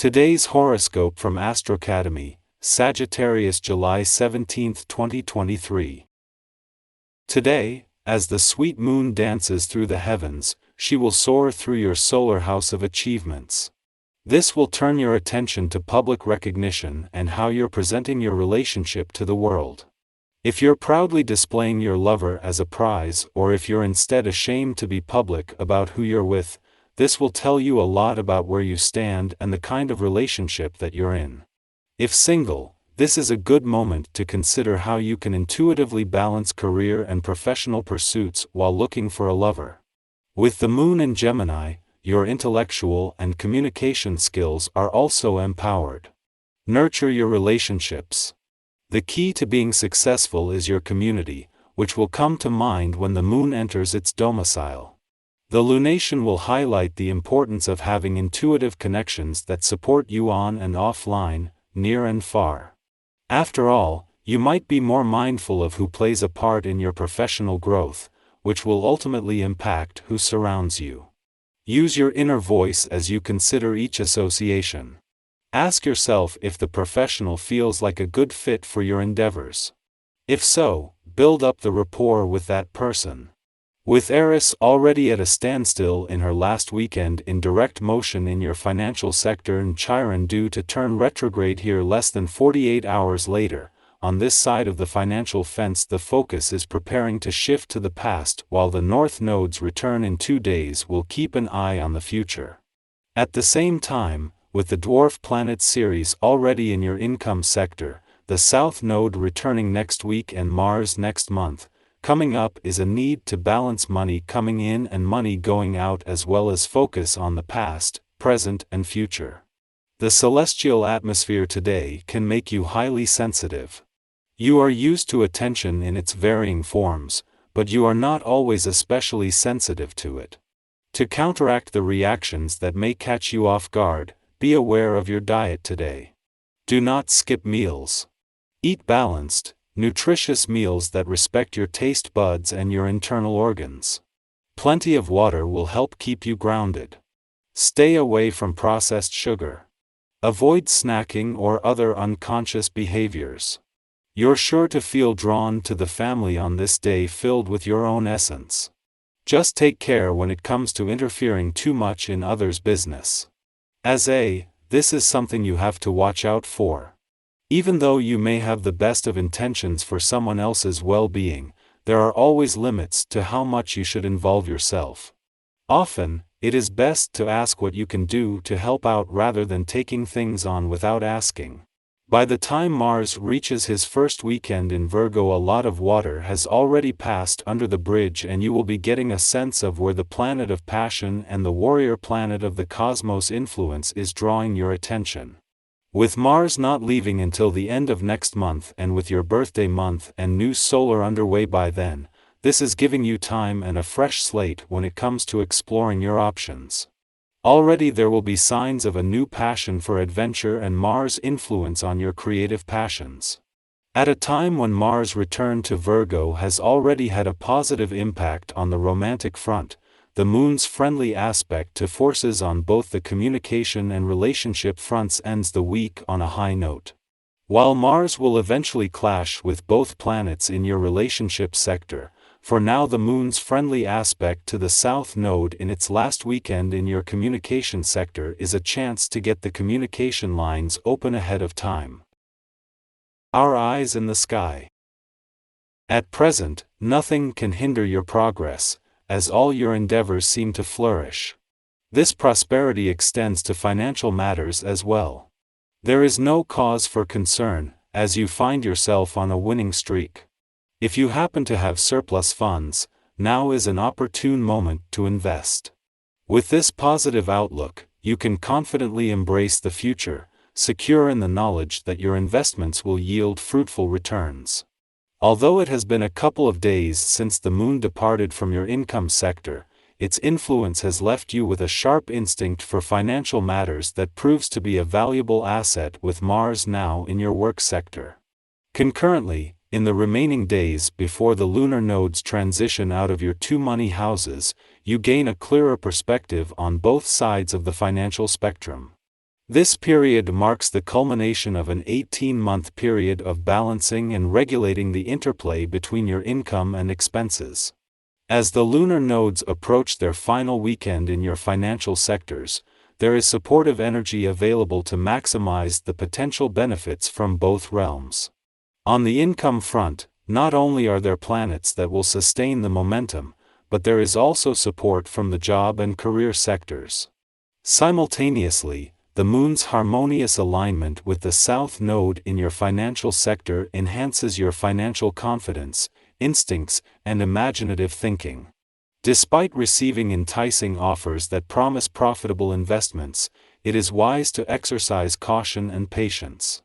Today's horoscope from AstroCademy, Sagittarius, July 17, 2023. Today, as the sweet moon dances through the heavens, she will soar through your solar house of achievements. This will turn your attention to public recognition and how you're presenting your relationship to the world. If you're proudly displaying your lover as a prize, or if you're instead ashamed to be public about who you're with, this will tell you a lot about where you stand and the kind of relationship that you're in. If single, this is a good moment to consider how you can intuitively balance career and professional pursuits while looking for a lover. With the moon in Gemini, your intellectual and communication skills are also empowered. Nurture your relationships. The key to being successful is your community, which will come to mind when the moon enters its domicile. The lunation will highlight the importance of having intuitive connections that support you on and offline, near and far. After all, you might be more mindful of who plays a part in your professional growth, which will ultimately impact who surrounds you. Use your inner voice as you consider each association. Ask yourself if the professional feels like a good fit for your endeavors. If so, build up the rapport with that person. With Eris already at a standstill in her last weekend in direct motion in your financial sector and Chiron due to turn retrograde here less than 48 hours later, on this side of the financial fence the focus is preparing to shift to the past while the North Node's return in 2 days will keep an eye on the future. At the same time, with the dwarf planet Ceres already in your income sector, the South Node returning next week and Mars next month, coming up is a need to balance money coming in and money going out as well as focus on the past, present and future. The celestial atmosphere today can make you highly sensitive. You are used to attention in its varying forms, but you are not always especially sensitive to it. To counteract the reactions that may catch you off guard, be aware of your diet today. Do not skip meals. Eat balanced, nutritious meals that respect your taste buds and your internal organs. Plenty of water will help keep you grounded. Stay away from processed sugar. Avoid snacking or other unconscious behaviors. You're sure to feel drawn to the family on this day filled with your own essence. Just take care when it comes to interfering too much in others' business. This is something you have to watch out for. Even though you may have the best of intentions for someone else's well-being, there are always limits to how much you should involve yourself. Often, it is best to ask what you can do to help out rather than taking things on without asking. By the time Mars reaches his first weekend in Virgo, a lot of water has already passed under the bridge and you will be getting a sense of where the planet of passion and the warrior planet of the cosmos influence is drawing your attention. With Mars not leaving until the end of next month and with your birthday month and new solar underway by then, this is giving you time and a fresh slate when it comes to exploring your options. Already there will be signs of a new passion for adventure and Mars' influence on your creative passions. At a time when Mars' return to Virgo has already had a positive impact on the romantic front, the moon's friendly aspect to forces on both the communication and relationship fronts ends the week on a high note. While Mars will eventually clash with both planets in your relationship sector, for now the moon's friendly aspect to the South Node in its last weekend in your communication sector is a chance to get the communication lines open ahead of time. Our eyes in the sky. At present, nothing can hinder your progress, as all your endeavors seem to flourish. This prosperity extends to financial matters as well. There is no cause for concern, as you find yourself on a winning streak. If you happen to have surplus funds, now is an opportune moment to invest. With this positive outlook, you can confidently embrace the future, secure in the knowledge that your investments will yield fruitful returns. Although it has been a couple of days since the moon departed from your income sector, its influence has left you with a sharp instinct for financial matters that proves to be a valuable asset with Mars now in your work sector. Concurrently, in the remaining days before the lunar nodes transition out of your two money houses, you gain a clearer perspective on both sides of the financial spectrum. This period marks the culmination of an 18-month period of balancing and regulating the interplay between your income and expenses. As the lunar nodes approach their final weekend in your financial sectors, there is supportive energy available to maximize the potential benefits from both realms. On the income front, not only are there planets that will sustain the momentum, but there is also support from the job and career sectors. Simultaneously, the Moon's harmonious alignment with the South Node in your financial sector enhances your financial confidence, instincts, and imaginative thinking. Despite receiving enticing offers that promise profitable investments, it is wise to exercise caution and patience.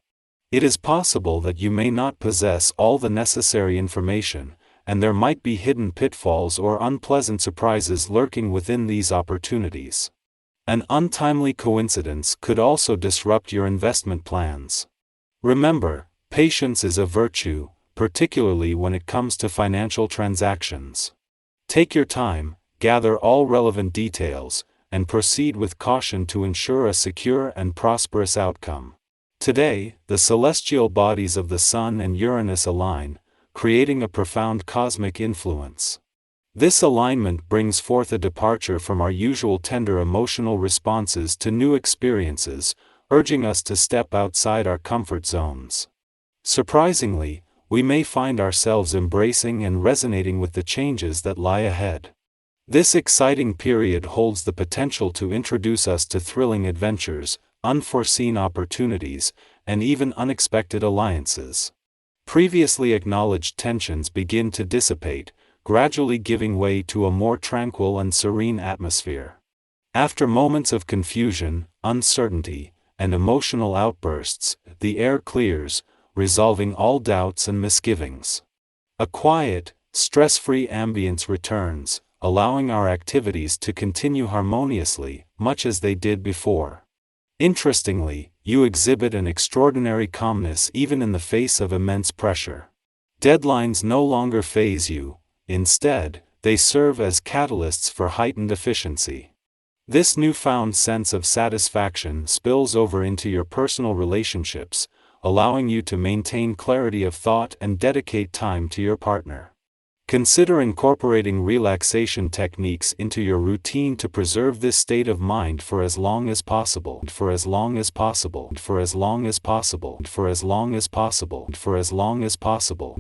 It is possible that you may not possess all the necessary information, and there might be hidden pitfalls or unpleasant surprises lurking within these opportunities. An untimely coincidence could also disrupt your investment plans. Remember, patience is a virtue, particularly when it comes to financial transactions. Take your time, gather all relevant details, and proceed with caution to ensure a secure and prosperous outcome. Today, the celestial bodies of the Sun and Uranus align, creating a profound cosmic influence. This alignment brings forth a departure from our usual tender emotional responses to new experiences, urging us to step outside our comfort zones. Surprisingly, we may find ourselves embracing and resonating with the changes that lie ahead. This exciting period holds the potential to introduce us to thrilling adventures, unforeseen opportunities, and even unexpected alliances. Previously acknowledged tensions begin to dissipate, gradually giving way to a more tranquil and serene atmosphere. After moments of confusion, uncertainty, and emotional outbursts, the air clears, resolving all doubts and misgivings. A quiet, stress-free ambience returns, allowing our activities to continue harmoniously, much as they did before. Interestingly, you exhibit an extraordinary calmness even in the face of immense pressure. Deadlines no longer faze you. Instead, they serve as catalysts for heightened efficiency. This newfound sense of satisfaction spills over into your personal relationships, allowing you to maintain clarity of thought and dedicate time to your partner. Consider incorporating relaxation techniques into your routine to preserve this state of mind for as long as possible, for as long as possible, for as long as possible, for as long as possible, for as long as possible.